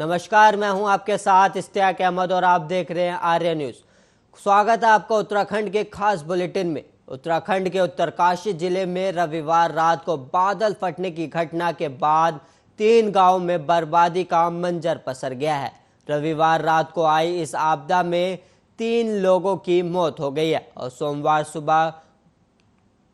नमस्कार, मैं हूं आपके साथ इश्तियाक अहमद और आप देख रहे हैं आर्य न्यूज। स्वागत है आपका उत्तराखंड के खास बुलेटिन में। उत्तराखंड के उत्तरकाशी जिले में रविवार रात को बादल फटने की घटना के बाद 3 गांव में बर्बादी का मंजर पसर गया है। रविवार रात को आई इस आपदा में 3 लोगों की मौत हो गई है और सोमवार सुबह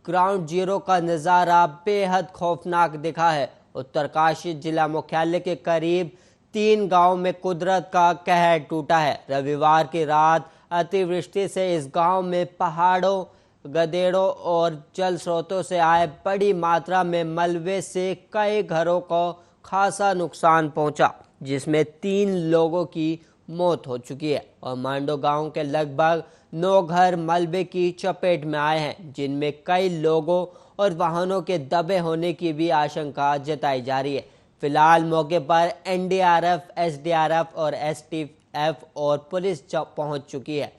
ग्राउंड जीरो का नज़ारा बेहद खौफनाक दिखा है। उत्तरकाशी जिला मुख्यालय के करीब 3 गांव में कुदरत का कहर टूटा है। रविवार की रात अतिवृष्टि से इस गांव में पहाड़ों, गदेड़ों और जल स्रोतों से आए बड़ी मात्रा में मलबे से कई घरों को खासा नुकसान पहुंचा, जिसमें 3 लोगों की मौत हो चुकी है और मांडो गांव के लगभग 9 घर मलबे की चपेट में आए हैं, जिनमें कई लोगों और वाहनों के दबे होने की भी आशंका जताई जा रही है। फिलहाल मौके पर एनडीआरएफ, एसडीआरएफ और एसटीएफ और पुलिस पहुंच चुकी है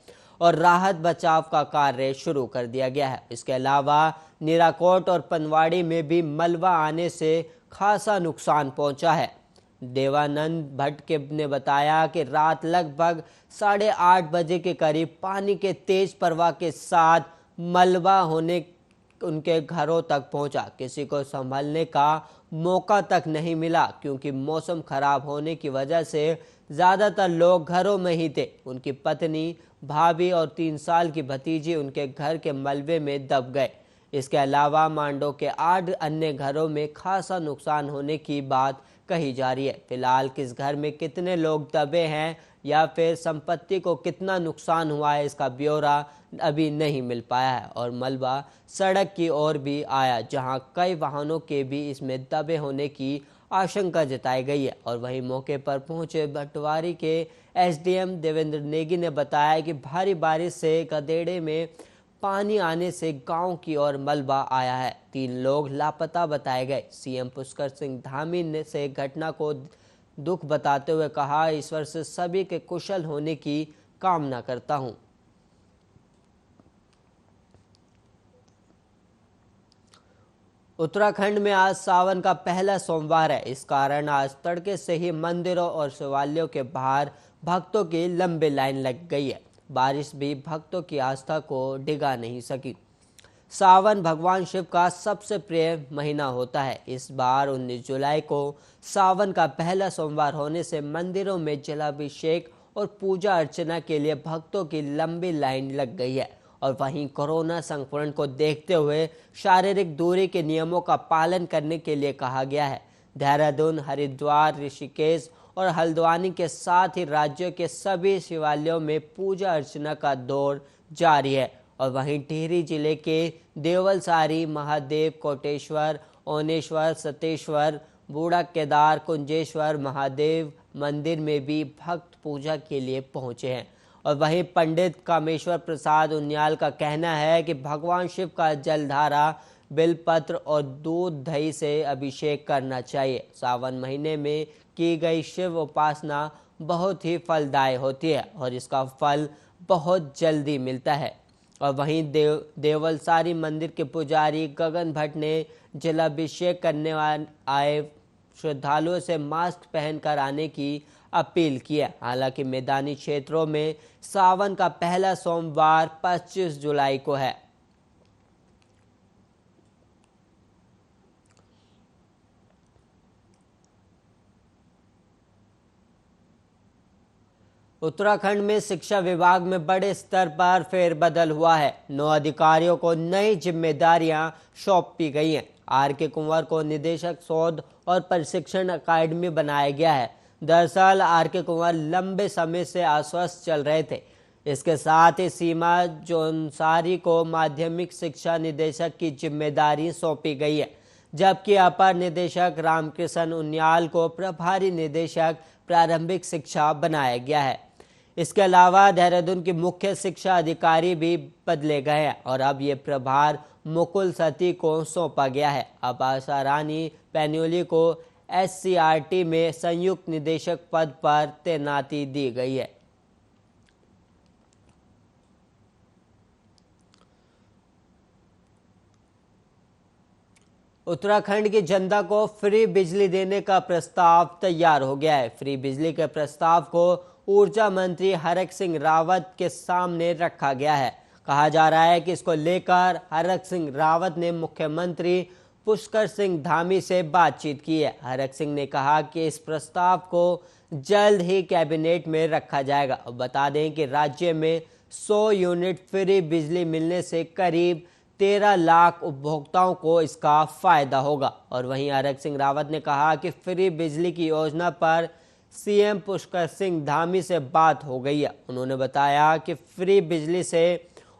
और राहत बचाव का कार्य शुरू कर दिया गया है। इसके अलावा नीराकोट और पनवाड़ी में भी मलबा आने से खासा नुकसान पहुंचा है। देवानंद भट्ट ने बताया कि रात लगभग 8:30 बजे के करीब पानी के तेज प्रवाह के साथ मलबा होने उनके घरों तक पहुंचा। किसी को संभलने का मौका तक नहीं मिला, क्योंकि मौसम खराब होने की वजह से ज़्यादातर लोग घरों में ही थे। उनकी पत्नी, भाभी और 3 साल की भतीजी उनके घर के मलबे में दब गए। इसके अलावा मांडो के 8 अन्य घरों में खासा नुकसान होने की बात कही जा रही है। फिलहाल किस घर में कितने लोग दबे हैं या फिर संपत्ति को कितना नुकसान हुआ है, इसका ब्यौरा अभी नहीं मिल पाया है और मलबा सड़क की ओर भी आया, जहां कई वाहनों के भी इसमें दबे होने की आशंका जताई गई है। और वहीं मौके पर पहुंचे भटवारी के एसडीएम देवेंद्र नेगी ने बताया कि भारी बारिश से गदेड़े में पानी आने से गांव की ओर मलबा आया है। 3 लोग लापता बताए गए। सीएम पुष्कर सिंह धामी ने से घटना को दुख बताते हुए कहा, ईश्वर से सभी के कुशल होने की कामना करता हूं। उत्तराखंड में आज सावन का पहला सोमवार है। इस कारण आज तड़के से ही मंदिरों और शिवालयों के बाहर भक्तों की लंबी लाइन लग गई है। बारिश भी भक्तों की आस्था को डिगा नहीं सकी। सावन भगवान शिव का सबसे प्रिय महीना होता है। इस बार 19 जुलाई को सावन का पहला सोमवार होने से मंदिरों में जलाभिषेक और पूजा अर्चना के लिए भक्तों की लंबी लाइन लग गई है। और वहीं कोरोना संक्रमण को देखते हुए शारीरिक दूरी के नियमों का पालन करने के लिए कहा गया है। देहरादून, हरिद्वार, ऋषिकेश और हल्द्वानी के साथ ही राज्यों के सभी शिवालयों में पूजा अर्चना का दौर जारी है। और वहीं टिहरी जिले के देवलसारी, महादेव, कोटेश्वर, ओनेश्वर, सतेश्वर, बूढ़ा केदार, कुंजेश्वर महादेव मंदिर में भी भक्त पूजा के लिए पहुंचे हैं। और वहीं पंडित कामेश्वर प्रसाद उनियाल का कहना है कि भगवान शिव का जलधारा, बिलपत्र और दूध दही से अभिषेक करना चाहिए। सावन महीने में की गई शिव उपासना बहुत ही फलदायी होती है और इसका फल बहुत जल्दी मिलता है। और वहीं देवलसारी मंदिर के पुजारी गगन भट्ट ने जलाभिषेक करने आए श्रद्धालुओं से मास्क पहनकर आने की अपील की है। हालांकि मैदानी क्षेत्रों में सावन का पहला सोमवार 25 जुलाई को है। उत्तराखंड में शिक्षा विभाग में बड़े स्तर पर फेरबदल हुआ है। 9 अधिकारियों को नई जिम्मेदारियां सौंपी गई हैं। आर.के. कुंवर को निदेशक शोध और प्रशिक्षण अकादमी बनाया गया है। दरअसल आर.के. कुंवर लंबे समय से अस्वस्थ चल रहे थे। इसके साथ ही सीमा जोनसारी को माध्यमिक शिक्षा निदेशक की जिम्मेदारी सौंपी गई है, जबकि अपर निदेशक रामकृष्ण उनियाल को प्रभारी निदेशक प्रारंभिक शिक्षा बनाया गया है। इसके अलावा देहरादून की मुख्य शिक्षा अधिकारी भी बदले गए हैं और अब ये प्रभार मुकुल सती को सौंपा गया है। अब आशा रानी पैन्योली को एससीईआरटी में संयुक्त निदेशक पद पर तैनाती दी गई है। उत्तराखंड की जनता को फ्री बिजली देने का प्रस्ताव तैयार हो गया है। फ्री बिजली के प्रस्ताव को ऊर्जा मंत्री हरक सिंह रावत के सामने रखा गया है। कहा जा रहा है कि इसको लेकर हरक सिंह रावत ने मुख्यमंत्री पुष्कर सिंह धामी से बातचीत की है। हरक सिंह ने कहा कि इस प्रस्ताव को जल्द ही कैबिनेट में रखा जाएगा। और बता दें कि राज्य में 100 यूनिट फ्री बिजली मिलने से करीब 13 लाख उपभोक्ताओं को इसका फायदा होगा। और वहीं हरक सिंह रावत ने कहा कि फ्री बिजली की योजना पर सीएम पुष्कर सिंह धामी से बात हो गई है। उन्होंने बताया कि फ्री बिजली से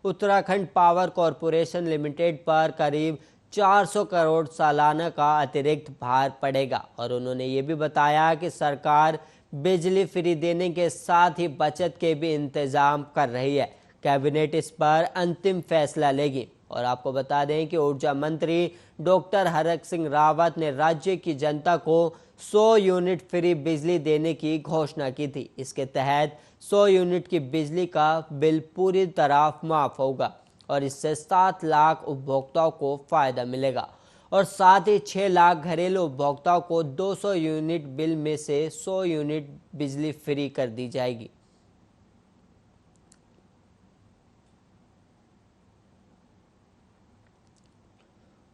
उत्तराखंड पावर कॉरपोरेशन लिमिटेड पर करीब 400 करोड़ सालाना का अतिरिक्त भार पड़ेगा। और उन्होंने ये भी बताया कि सरकार बिजली फ्री देने के साथ ही बचत के भी इंतजाम कर रही है। कैबिनेट इस पर अंतिम फैसला लेगी। और आपको बता दें कि ऊर्जा मंत्री डॉक्टर हरक सिंह रावत ने राज्य की जनता को 100 यूनिट फ्री बिजली देने की घोषणा की थी। इसके तहत 100 यूनिट की बिजली का बिल पूरी तरह माफ होगा और इससे 7 लाख उपभोक्ताओं को फायदा मिलेगा। और साथ ही 6 लाख घरेलू उपभोक्ताओं को 200 यूनिट बिल में से 100 यूनिट बिजली फ्री कर दी जाएगी।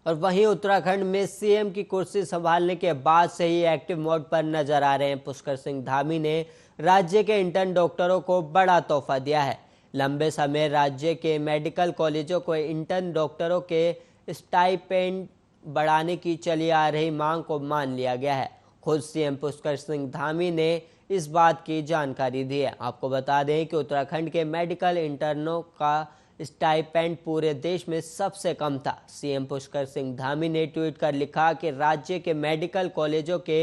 और वहीं उत्तराखंड में सीएम की कुर्सी संभालने के बाद से ही एक्टिव मोड पर नजर आ रहे हैं पुष्कर सिंह धामी ने राज्य के इंटर्न डॉक्टरों को बड़ा तोहफा दिया है। लंबे समय राज्य के मेडिकल कॉलेजों को इंटर्न डॉक्टरों के स्टाइपेंड बढ़ाने की चली आ रही मांग को मान लिया गया है। खुद सीएम पुष्कर सिंह धामी ने इस बात की जानकारी दी है। आपको बता दें कि उत्तराखंड के मेडिकल इंटर्नों का स्टाइपेंड पूरे देश में सबसे कम था। सीएम पुष्कर सिंह धामी ने ट्वीट कर लिखा कि राज्य के मेडिकल कॉलेजों के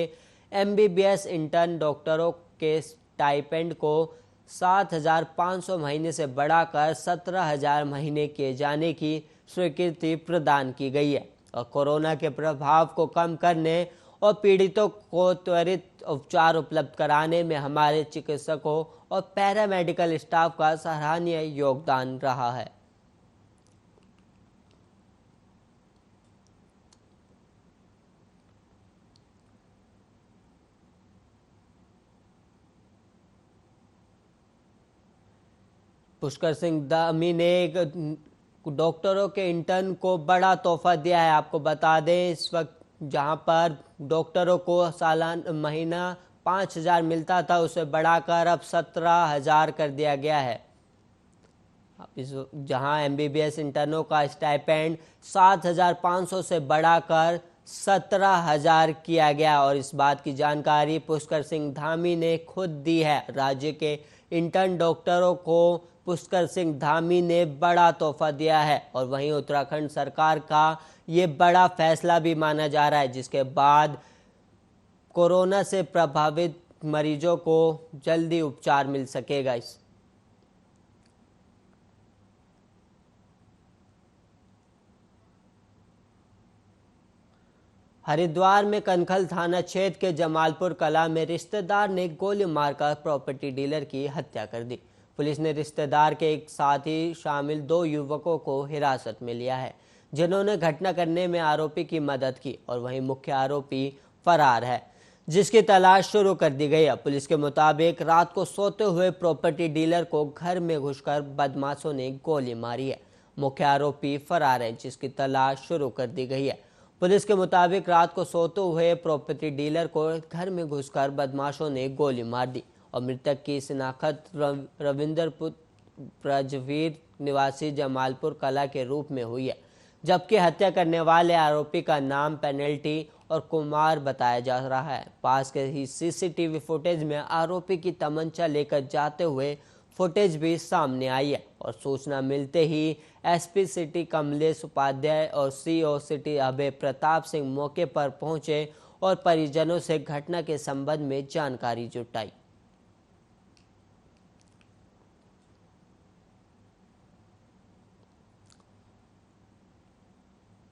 एमबीबीएस इंटर्न डॉक्टरों के स्टाइपेंड को 7,500 महीने से बढ़ाकर 17,000 महीने किए जाने की स्वीकृति प्रदान की गई है। और कोरोना के प्रभाव को कम करने और पीड़ितों को त्वरित उपचार उपलब्ध कराने में हमारे चिकित्सकों और पैरामेडिकल स्टाफ का सराहनीय योगदान रहा है। पुष्कर सिंह धामी ने डॉक्टरों के इंटर्न को बड़ा तोहफा दिया है। आपको बता दें इस वक्त जहां पर डॉक्टरों को सालाना महीना 5,000 मिलता था उसे बढ़ाकर अब 17,000 कर दिया गया है। जहां एमबीबीएस इंटर्नों का स्टाइपेंड 7,500 से बढ़ाकर 17,000 किया गया। और इस बात की जानकारी पुष्कर सिंह धामी ने खुद दी है। राज्य के इंटर्न डॉक्टरों को पुष्कर सिंह धामी ने बड़ा तोहफा दिया है। और वहीं उत्तराखंड सरकार का ये बड़ा फैसला भी माना जा रहा है, जिसके बाद कोरोना से प्रभावित मरीजों को जल्दी उपचार मिल सकेगा। हरिद्वार में कनखल थाना क्षेत्र के जमालपुर कला में रिश्तेदार ने गोली मारकर प्रॉपर्टी डीलर की हत्या कर दी। पुलिस ने रिश्तेदार के एक साथी शामिल 2 युवकों को हिरासत में लिया है, जिन्होंने घटना करने में आरोपी की मदद की। और वहीं मुख्य आरोपी फरार है, जिसकी तलाश शुरू कर दी गई है। पुलिस के मुताबिक रात को सोते हुए प्रॉपर्टी डीलर को घर में घुसकर बदमाशों ने गोली मारी है। मुख्य आरोपी फरार है, जिसकी तलाश शुरू कर दी गई है। पुलिस के मुताबिक रात को सोते हुए प्रॉपर्टी डीलर को घर में घुसकर बदमाशों ने गोली मार दी। और मृतक की शिनाख्त रविंदर पुत्र ब्रजवीर निवासी जमालपुर कला के रूप में हुई है, जबकि हत्या करने वाले आरोपी का नाम पेनल्टी और कुमार बताया जा रहा है। पास के ही सीसीटीवी फुटेज में आरोपी की तमंचा लेकर जाते हुए फुटेज भी सामने आई है। और सूचना मिलते ही एसपी सिटी कमलेश उपाध्याय और सीओ सिटी अभय प्रताप सिंह मौके पर पहुंचे और परिजनों से घटना के संबंध में जानकारी जुटाई।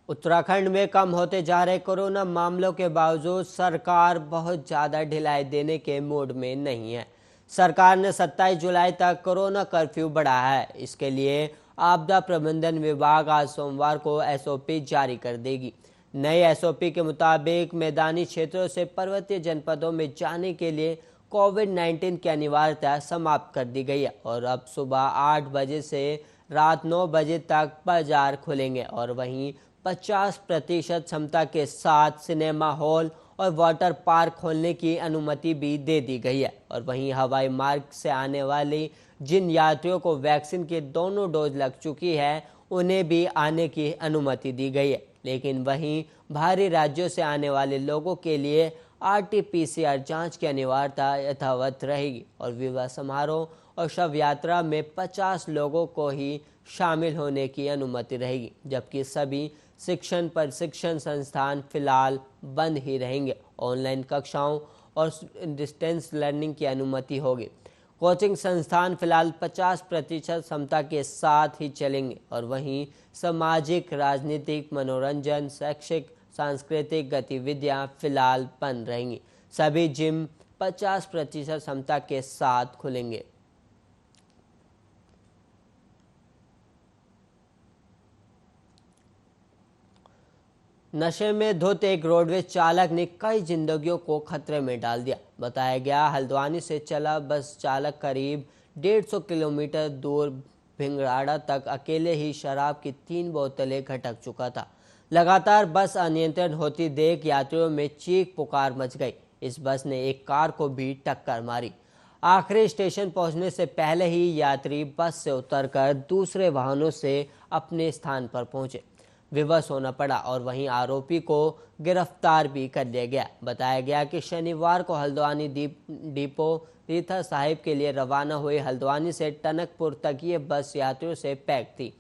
उत्तराखंड में कम होते जा रहे कोरोना मामलों के बावजूद सरकार बहुत ज़्यादा ढिलाई देने के मूड में नहीं है। सरकार ने 27 जुलाई तक कोरोना कर्फ्यू बढ़ाया है। इसके लिए आपदा प्रबंधन विभाग आज सोमवार को एसओपी जारी कर देगी, नए एसओपी के मुताबिक मैदानी क्षेत्रों से पर्वतीय जनपदों में जाने के लिए कोविड-19 की अनिवार्यता समाप्त कर दी गई है और अब सुबह 8 बजे से रात 9 बजे तक बाजार खुलेंगे और वहीं 50% क्षमता के साथ सिनेमा हॉल और वाटर पार्क खोलने की अनुमति भी दे दी गई है। और वहीं हवाई मार्ग से आने वाली जिन यात्रियों को वैक्सीन की दोनों डोज लग चुकी है उन्हें भी आने की अनुमति दी गई है, लेकिन वहीं बाहरी राज्यों से आने वाले लोगों के लिए आरटी-पीसीआर जांच की अनिवार्यता यथावत रहेगी और विवाह समारोह और शव यात्रा में 50 लोगों को ही शामिल होने की अनुमति रहेगी, जबकि सभी शिक्षण प्रशिक्षण संस्थान फिलहाल बंद ही रहेंगे। ऑनलाइन कक्षाओं और डिस्टेंस लर्निंग की अनुमति होगी। कोचिंग संस्थान फिलहाल 50% क्षमता के साथ ही चलेंगे और वहीं सामाजिक, राजनीतिक, मनोरंजन, शैक्षिक, सांस्कृतिक गतिविधियां फिलहाल बंद रहेंगी। सभी जिम 50% क्षमता के साथ खुलेंगे। नशे में धुत एक रोडवेज चालक ने कई जिंदगियों को खतरे में डाल दिया। बताया गया हल्द्वानी से चला बस चालक करीब 150 किलोमीटर दूर भिंगराड़ा तक अकेले ही शराब की 3 बोतलें घटक चुका था। लगातार बस अनियंत्रित होती देख यात्रियों में चीख पुकार मच गई। इस बस ने एक कार को भी टक्कर मारी। आखिरी स्टेशन पहुंचने से पहले ही यात्री बस से उतरकर दूसरे वाहनों से अपने स्थान पर पहुंचे। विवश होना पड़ा और वहीं आरोपी को गिरफ्तार भी कर लिया गया। बताया गया कि शनिवार को हल्द्वानी डिपो रीठा साहिब के लिए रवाना हुई हल्द्वानी से टनकपुर तक ये बस यात्रियों से पैक थी।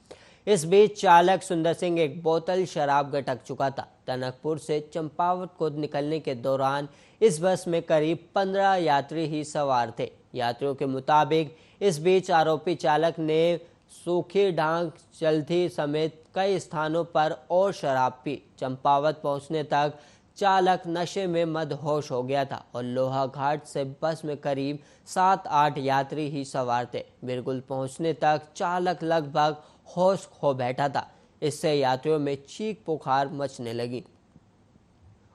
इस बीच चालक सुंदर सिंह एक बोतल शराब घटक चुका था। टनकपुर से चंपावत को निकलने के दौरान इस बस में करीब 15 यात्री ही सवार थे। यात्रियों के मुताबिक इस बीच आरोपी चालक ने सूखी ढांक चलती समेत कई स्थानों पर और शराब पी। चंपावत पहुंचने तक चालक नशे में मदहोश हो गया था और लोहा घाट से बस में करीब 7-8 यात्री ही सवार थे। बिरगुल पहुंचने तक चालक लगभग होश खो बैठा था। इससे यात्रियों में चीख पुकार मचने लगी।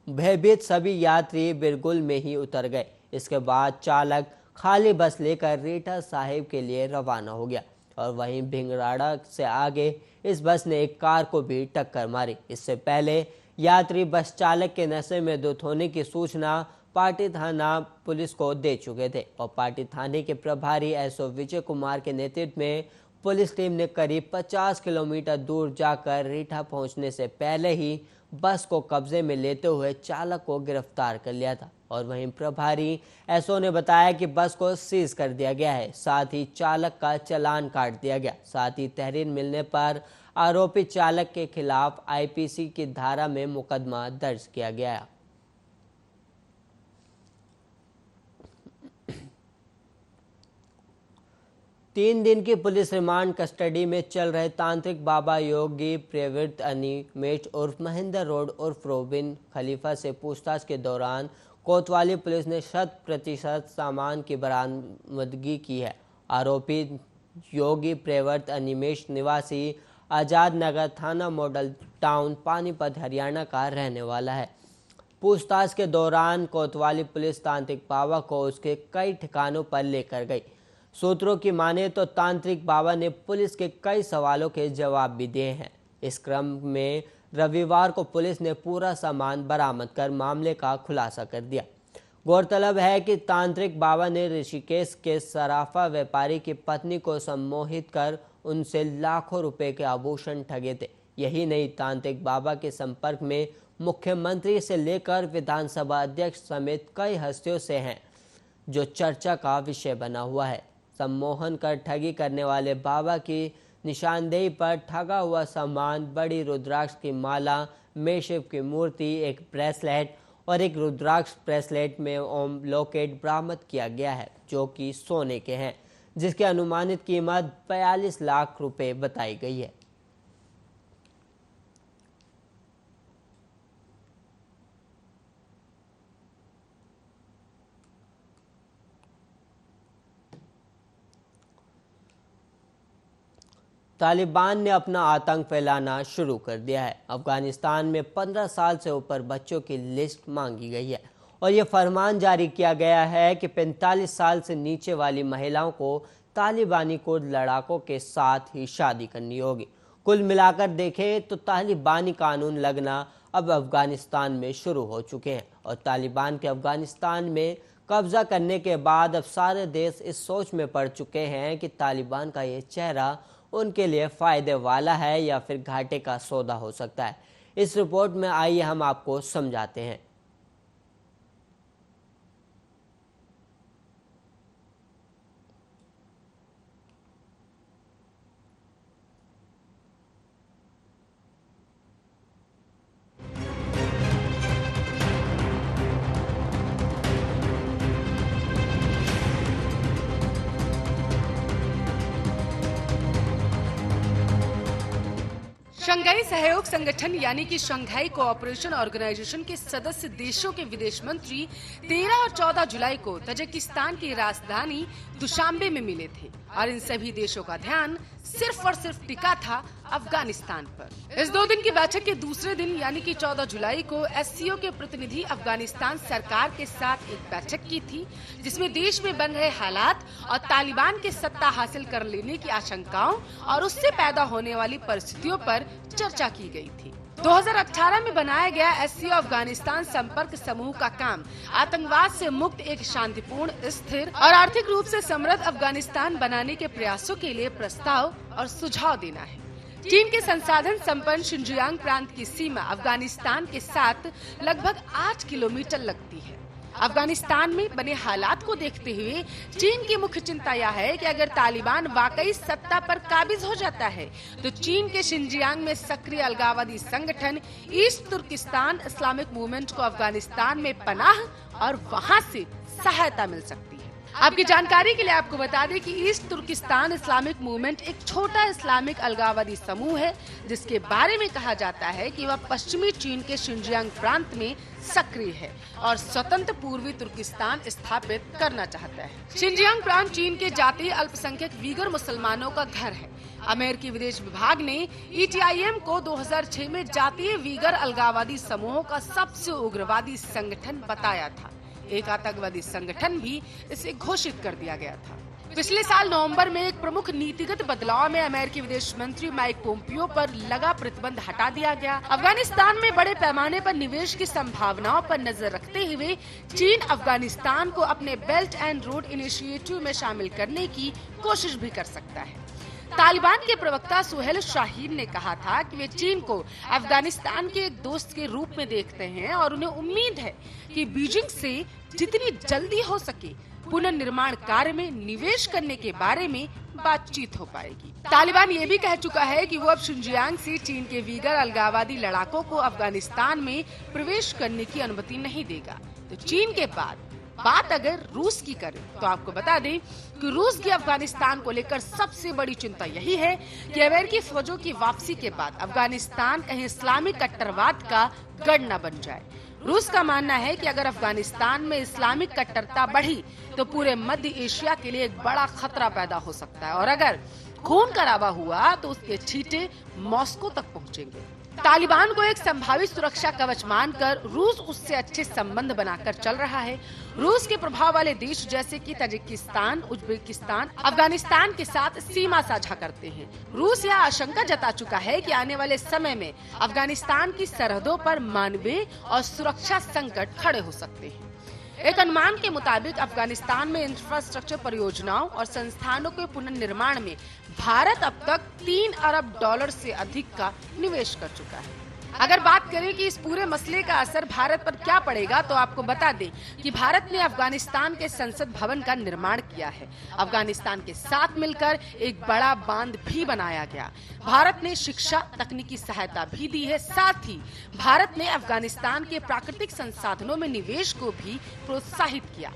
भयभीत सभी यात्री बिरगुल में ही उतर गए। इसके बाद चालक खाली बस लेकर रीठा साहिब के लिए रवाना हो गया और वहीं भिंगराड़ा से आगे इस बस ने एक कार को भी टक्कर मारी। इससे पहले यात्री बस चालक के नशे में धुत होने की सूचना पाटी थाना पुलिस को दे चुके थे और पाटी थाने के प्रभारी एसओ विजय कुमार के नेतृत्व में पुलिस टीम ने करीब 50 किलोमीटर दूर जाकर रीठा पहुंचने से पहले ही बस को कब्जे में लेते हुए चालक को गिरफ्तार कर लिया था। और वहीं प्रभारी एसओ ने बताया कि बस को सीज कर दिया गया है, साथ ही चालक का चालान काट दिया गया। साथ ही तहरीर मिलने पर आरोपी चालक के खिलाफ आईपीसी की धारा में मुकदमा दर्ज किया गया। 3 दिन की पुलिस रिमांड कस्टडी में चल रहे तांत्रिक बाबा योगी प्रवृत्त अनिमेश उर्फ महेंद्र रोड उर्फ रोबिन खलीफा से पूछताछ के दौरान कोतवाली पुलिस ने 100% सामान की बरामदगी की है। आरोपी योगी प्रवृत्त अनिमेश निवासी आजाद नगर थाना मॉडल टाउन पानीपत हरियाणा का रहने वाला है। पूछताछ के दौरान कोतवाली पुलिस तांत्रिक बाबा को उसके कई ठिकानों पर लेकर गई। सूत्रों की माने तो तांत्रिक बाबा ने पुलिस के कई सवालों के जवाब भी दिए हैं। इस क्रम में रविवार को पुलिस ने पूरा सामान बरामद कर मामले का खुलासा कर दिया। गौरतलब है कि तांत्रिक बाबा ने ऋषिकेश के सराफा व्यापारी की पत्नी को सम्मोहित कर उनसे लाखों रुपए के आभूषण ठगे थे। यही नहीं, तांत्रिक बाबा के संपर्क में मुख्यमंत्री से लेकर विधानसभा अध्यक्ष समेत कई हस्तियों से हैं, जो चर्चा का विषय बना हुआ है। सम्मोहन कर ठगी करने वाले बाबा की निशानदेही पर ठगा हुआ सामान बड़ी रुद्राक्ष की माला, मेशिव की मूर्ति, एक ब्रेसलेट और एक रुद्राक्ष ब्रेसलेट में ओम लॉकेट बरामद किया गया है, जो कि सोने के हैं, जिसकी अनुमानित कीमत 42 लाख रुपए बताई गई है। तालिबान ने अपना आतंक फैलाना शुरू कर दिया है। अफगानिस्तान में 15 साल से ऊपर बच्चों की लिस्ट मांगी गई है और ये फरमान जारी किया गया है कि 45 साल से नीचे वाली महिलाओं को तालिबानी कुर्द लड़ाकों के साथ ही शादी करनी होगी। कुल मिलाकर देखें तो तालिबानी कानून लगना अब अफगानिस्तान में शुरू हो चुके हैं और तालिबान के अफगानिस्तान में कब्जा करने के बाद अब सारे देश इस सोच में पड़ चुके हैं कि तालिबान का ये चेहरा उनके लिए फायदे वाला है या फिर घाटे का सौदा हो सकता है। इस रिपोर्ट में आइए हम आपको समझाते हैं। शंघाई सहयोग संगठन यानी कि शंघाई कोऑपरेशन ऑर्गेनाइजेशन के सदस्य देशों के विदेश मंत्री 13 और 14 जुलाई को तजाकिस्तान की राजधानी दुशांबे में मिले थे और इन सभी देशों का ध्यान सिर्फ और सिर्फ टिका था अफगानिस्तान पर। इस 2 दिन की बैठक के दूसरे दिन यानी कि 14 जुलाई को एससीओ के प्रतिनिधि अफगानिस्तान सरकार के साथ एक बैठक की थी, जिसमें देश में बन रहे हालात और तालिबान के सत्ता हासिल कर लेने की आशंकाओं और उससे पैदा होने वाली परिस्थितियों पर चर्चा की गई थी। 2018 में बनाया गया एससीओ अफगानिस्तान संपर्क समूह का काम आतंकवाद से मुक्त एक शांतिपूर्ण, स्थिर और आर्थिक रूप से समृद्ध अफगानिस्तान बनाने के प्रयासों के लिए प्रस्ताव और सुझाव देना है। चीन के संसाधन संपन्न शिनजियांग प्रांत की सीमा अफगानिस्तान के साथ लगभग 8 किलोमीटर लगती है। अफगानिस्तान में बने हालात को देखते हुए चीन की मुख्य चिंता यह है कि अगर तालिबान वाकई सत्ता पर काबिज हो जाता है तो चीन के शिनजियांग में सक्रिय अलगाववादी संगठन ईस्ट तुर्किस्तान इस्लामिक मूवमेंट को अफगानिस्तान में पनाह और वहां से सहायता मिल सकती है। आपकी जानकारी के लिए आपको बता दें कि ईस्ट तुर्किस्तान इस्लामिक मूवमेंट एक छोटा इस्लामिक अलगाववादी समूह है, जिसके बारे में कहा जाता है कि वह पश्चिमी चीन के शिनजियांग प्रांत में सक्रिय है और स्वतंत्र पूर्वी तुर्किस्तान स्थापित करना चाहता है। शिनजियांग प्रांत चीन के जातीय अल्पसंख्यक वीगर मुसलमानों का घर है। अमेरिकी विदेश विभाग ने ETIM को 2006 में जातीय वीगर अलगाववादी समूहों का सबसे उग्रवादी संगठन बताया था। एक आतंकवादी संगठन भी इसे घोषित कर दिया गया था। पिछले साल नवंबर में एक प्रमुख नीतिगत बदलाव में अमेरिकी विदेश मंत्री माइक पोम्पियो पर लगा प्रतिबंध हटा दिया गया। अफगानिस्तान में बड़े पैमाने पर निवेश की संभावनाओं पर नजर रखते हुए चीन अफगानिस्तान को अपने बेल्ट एंड रोड इनिशिएटिव में शामिल करने की कोशिश भी कर सकता है। तालिबान के प्रवक्ता सुहेल शाहीन ने कहा था कि वे चीन को अफगानिस्तान के एक दोस्त के रूप में देखते हैं और उन्हें उम्मीद है कि बीजिंग से जितनी जल्दी हो सके पुनर्निर्माण कार्य में निवेश करने के बारे में बातचीत हो पाएगी। तालिबान ये भी कह चुका है कि वो अब शिनजियांग से चीन के वीगर अलगाववादी लड़ाकों को अफगानिस्तान में प्रवेश करने की अनुमति नहीं देगा। तो चीन के बाद बात अगर रूस की करें तो आपको बता दें कि रूस की अफगानिस्तान को लेकर सबसे बड़ी चिंता यही है कि अमेरिकी फौजों की वापसी के बाद अफगानिस्तान कहीं इस्लामिक कट्टरवाद का गढ़ न बन जाए। रूस का मानना है कि अगर अफगानिस्तान में इस्लामिक कट्टरता बढ़ी तो पूरे मध्य एशिया के लिए एक बड़ा खतरा पैदा हो सकता है और अगर खून खराबा हुआ तो उसके छींटे मॉस्को तक पहुंचेंगे। तालिबान को एक संभावित सुरक्षा कवच मानकर रूस उससे अच्छे संबंध बनाकर चल रहा है। रूस के प्रभाव वाले देश जैसे कि तजिकिस्तान, उज्बेकिस्तान, अफगानिस्तान के साथ सीमा साझा करते हैं। रूस यह आशंका जता चुका है कि आने वाले समय में अफगानिस्तान की सरहदों पर मानवीय और सुरक्षा संकट खड़े हो सकते हैं। एक अनुमान के मुताबिक अफगानिस्तान में इंफ्रास्ट्रक्चर परियोजनाओं और संस्थानों के पुनर्निर्माण में भारत अब तक $3 अरब से अधिक का निवेश कर चुका है। अगर बात करें कि इस पूरे मसले का असर भारत पर क्या पड़ेगा तो आपको बता दें कि भारत ने अफगानिस्तान के संसद भवन का निर्माण किया है। अफगानिस्तान के साथ मिलकर एक बड़ा बांध भी बनाया गया। भारत ने शिक्षा, तकनीकी सहायता भी दी है। साथ ही भारत ने अफगानिस्तान के प्राकृतिक संसाधनों में निवेश को भी प्रोत्साहित किया।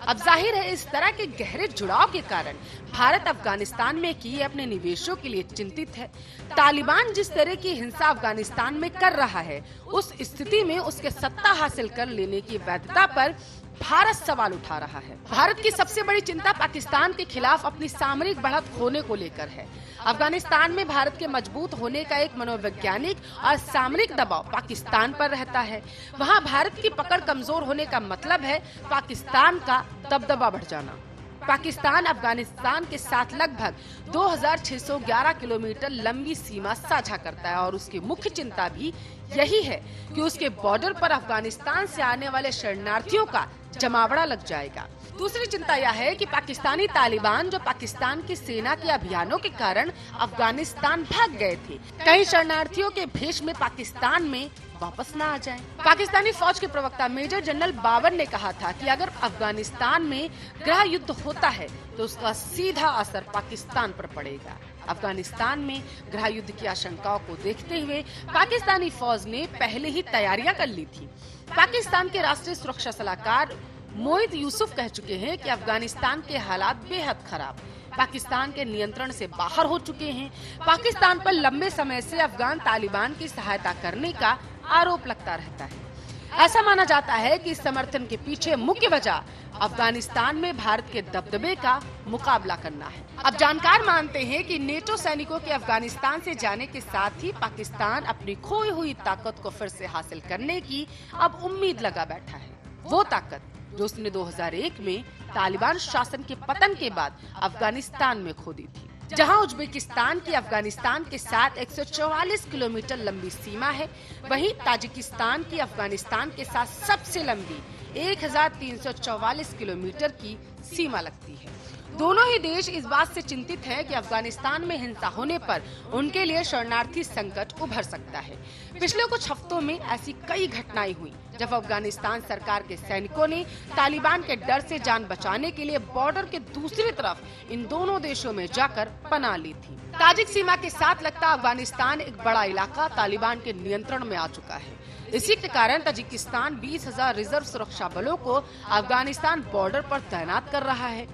अब जाहिर है इस तरह के गहरे जुड़ाव के कारण भारत अफगानिस्तान में किए अपने निवेशों के लिए चिंतित है। तालिबान जिस तरह की हिंसा अफगानिस्तान में कर रहा है, उस स्थिति में उसके सत्ता हासिल कर लेने की वैधता पर भारत सवाल उठा रहा है। भारत की सबसे बड़ी चिंता पाकिस्तान के खिलाफ अपनी सामरिक बढ़त खोने को लेकर है। अफगानिस्तान में भारत के मजबूत होने का एक मनोवैज्ञानिक और सामरिक दबाव पाकिस्तान पर रहता है। वहां भारत की पकड़ कमजोर होने का मतलब है पाकिस्तान का दबदबा बढ़ जाना। पाकिस्तान अफगानिस्तान के साथ लगभग 2611 किलोमीटर लंबी सीमा साझा करता है और उसकी मुख्य चिंता भी यही है कि उसके बॉर्डर पर अफगानिस्तान से आने वाले शरणार्थियों का जमावड़ा लग जाएगा। दूसरी चिंता यह है कि पाकिस्तानी तालिबान जो पाकिस्तान की सेना के अभियानों के कारण अफगानिस्तान भाग गए थे, कई शरणार्थियों के भेष में पाकिस्तान में वापस न आ जाएं। पाकिस्तानी फौज के प्रवक्ता मेजर जनरल बाबर ने कहा था कि अगर अफगानिस्तान में गृह युद्ध होता है तो उसका सीधा असर पाकिस्तान पर पड़ेगा। अफगानिस्तान में गृह युद्ध की आशंकाओं को देखते हुए पाकिस्तानी फौज ने पहले ही तैयारियां कर ली थी। पाकिस्तान के राष्ट्रीय सुरक्षा सलाहकार मोहित यूसुफ कह चुके हैं कि अफगानिस्तान के हालात बेहद खराब पाकिस्तान के नियंत्रण से बाहर हो चुके हैं। पाकिस्तान पर लंबे समय से अफगान तालिबान की सहायता करने का आरोप लगता रहता है। ऐसा माना जाता है कि इस समर्थन के पीछे मुख्य वजह अफगानिस्तान में भारत के दबदबे का मुकाबला करना है। अब जानकार मानते हैं कि नेटो सैनिकों के अफगानिस्तान से जाने के साथ ही पाकिस्तान अपनी खोई हुई ताकत को फिर से हासिल करने की अब उम्मीद लगा बैठा है। वो ताकत जो उसने 2001 में तालिबान शासन के पतन के बाद अफगानिस्तान में खो दी थी। जहां उज्बेकिस्तान की अफगानिस्तान के साथ 144 किलोमीटर लंबी सीमा है, वहीं ताजिकिस्तान की अफगानिस्तान के साथ सबसे लंबी 1344 किलोमीटर की सीमा लगती है। दोनों ही देश इस बात से चिंतित हैं कि अफगानिस्तान में हिंसा होने पर उनके लिए शरणार्थी संकट उभर सकता है। पिछले कुछ हफ्तों में ऐसी कई घटनाएं हुई जब अफगानिस्तान सरकार के सैनिकों ने तालिबान के डर से जान बचाने के लिए बॉर्डर के दूसरी तरफ इन दोनों देशों में जाकर पनाह ली थी। ताजिक सीमा के साथ लगता अफगानिस्तान एक बड़ा इलाका तालिबान के नियंत्रण में आ चुका है। इसी के कारण ताजिकिस्तान 20,000 रिजर्व सुरक्षा बलों को अफगानिस्तान बॉर्डर पर तैनात कर रहा है।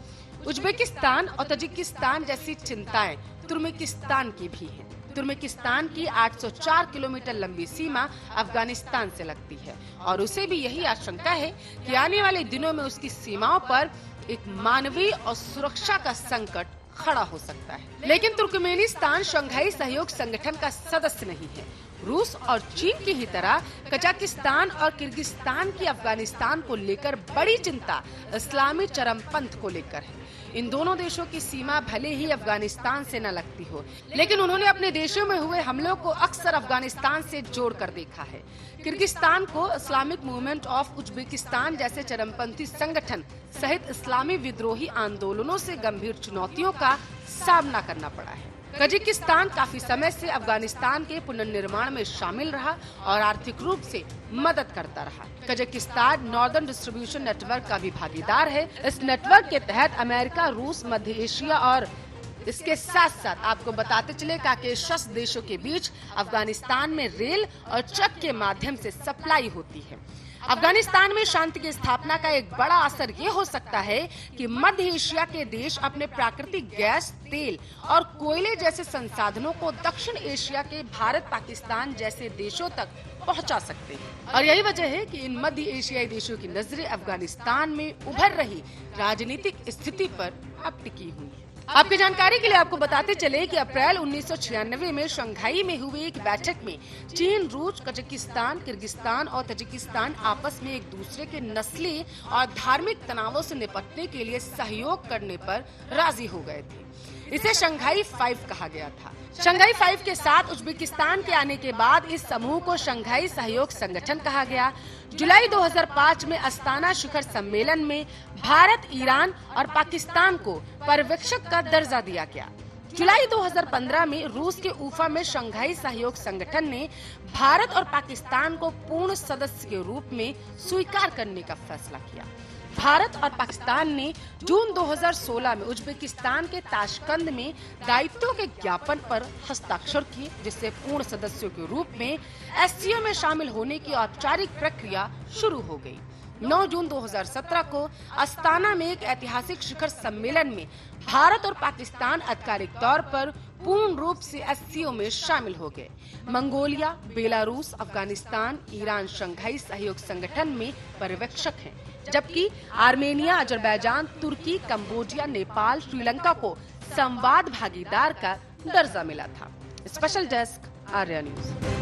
उज्बेकिस्तान और ताजिकिस्तान जैसी चिंताएं तुर्कमेनिस्तान की भी हैं। तुर्कमेनिस्तान की 804 किलोमीटर लंबी सीमा अफगानिस्तान से लगती है और उसे भी यही आशंका है कि आने वाले दिनों में उसकी सीमाओं पर एक मानवीय और सुरक्षा का संकट खड़ा हो सकता है। लेकिन तुर्कमेनिस्तान शंघाई सहयोग संगठन का सदस्य नहीं है। रूस और चीन की ही तरह कजाकिस्तान और किर्गिस्तान की अफगानिस्तान को लेकर बड़ी चिंता इस्लामी चरमपंथ को लेकर है। इन दोनों देशों की सीमा भले ही अफगानिस्तान से न लगती हो, लेकिन उन्होंने अपने देशों में हुए हमलों को अक्सर अफगानिस्तान से जोड़कर देखा है। किर्गिस्तान को इस्लामिक मूवमेंट ऑफ उज्बेकिस्तान जैसे चरमपंथी संगठन सहित इस्लामी विद्रोही आंदोलनों से गंभीर चुनौतियों का सामना करना पड़ा है। कजाकिस्तान काफी समय से अफगानिस्तान के पुनर्निर्माण में शामिल रहा और आर्थिक रूप से मदद करता रहा। कजाकिस्तान नॉर्दर्न डिस्ट्रीब्यूशन नेटवर्क का भी भागीदार है। इस नेटवर्क के तहत अमेरिका, रूस, मध्य एशिया और इसके साथ साथ आपको बताते चले काकेशस देशों के बीच अफगानिस्तान में रेल और ट्रक के माध्यम से सप्लाई होती है। अफगानिस्तान में शांति की स्थापना का एक बड़ा असर ये हो सकता है कि मध्य एशिया के देश अपने प्राकृतिक गैस, तेल और कोयले जैसे संसाधनों को दक्षिण एशिया के भारत, पाकिस्तान जैसे देशों तक पहुंचा सकते हैं। और यही वजह है कि इन मध्य एशियाई देशों की नजरें अफगानिस्तान में उभर रही राजनीतिक स्थिति पर अब टिकी हुई है। आपकी जानकारी के लिए आपको बताते चले कि अप्रैल 1996 में शंघाई में हुई एक बैठक में चीन, रूस, कजाकिस्तान, किर्गिस्तान और ताजिकिस्तान आपस में एक दूसरे के नस्ली और धार्मिक तनावों से निपटने के लिए सहयोग करने पर राजी हो गए थे। इसे शंघाई 5 कहा गया था। शंघाई 5 के साथ उज्बेकिस्तान के आने के बाद इस समूह को शंघाई सहयोग संगठन कहा गया। जुलाई 2005 में अस्ताना शिखर सम्मेलन में भारत, ईरान और पाकिस्तान को पर्यवेक्षक का दर्जा दिया गया। जुलाई 2015 में रूस के उफा में शंघाई सहयोग संगठन ने भारत और पाकिस्तान को पूर्ण सदस्य के रूप में स्वीकार करने का फैसला किया। भारत और पाकिस्तान ने जून 2016 में उज्बेकिस्तान के ताशकंद में दायित्वों के ज्ञापन पर हस्ताक्षर किए, जिससे पूर्ण सदस्यों के रूप में एससीओ में शामिल होने की औपचारिक प्रक्रिया शुरू हो गई। 9 जून 2017 को अस्ताना में एक ऐतिहासिक शिखर सम्मेलन में भारत और पाकिस्तान आधिकारिक तौर पर पूर्ण रूप से एससीओ में शामिल हो गए। Mongolia, Belarus, Afghanistan, Iran Shanghai सहयोग संगठन में पर्यवेक्षक हैं, जबकि आर्मेनिया, अजरबैजान, तुर्की, कंबोडिया, नेपाल, श्रीलंका को संवाद भागीदार का दर्जा मिला था। Special desk, Arya news.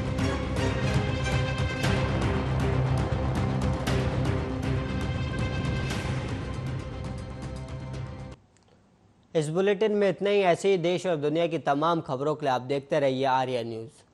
इस बुलेटिन में इतना ही। ऐसे ही देश और दुनिया की तमाम खबरों के लिए आप देखते रहिए आर्या न्यूज।